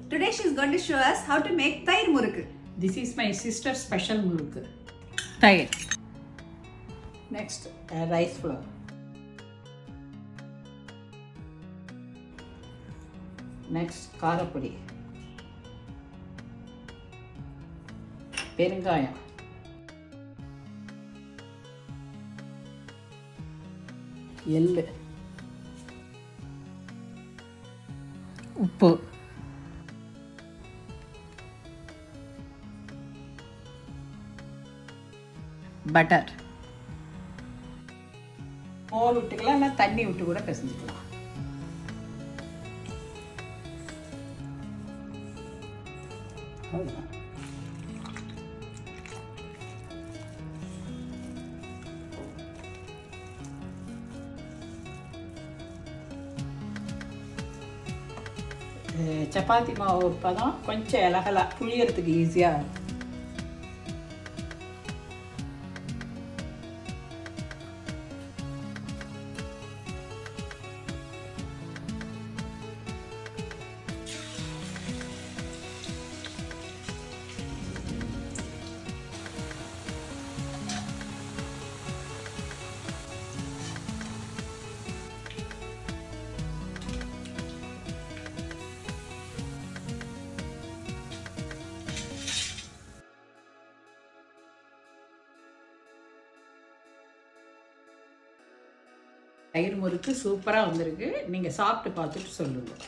Today she is going to show us how to make தயிர் முறுக்கு. This is my sister's special murukku. தயிர். Next, rice flour. Next, காரப்பொடி. பெருங்காயம். எள்ளு. உப்பு. Butter. மோர் விட்டுக்கலாம், இல்லை தண்ணி விட்டு கூட பிசைஞ்சுக்கலாம். சப்பாத்தி மாவு இப்போதான் கொஞ்சம் இலகலாக புளியறதுக்கு ஈஸியாக இருக்கும். தயிர் முறுக்கு சூப்பராக வந்திருக்கு. நீங்கள் சாப்பிட்டு பார்த்துட்டு சொல்லுங்கள்.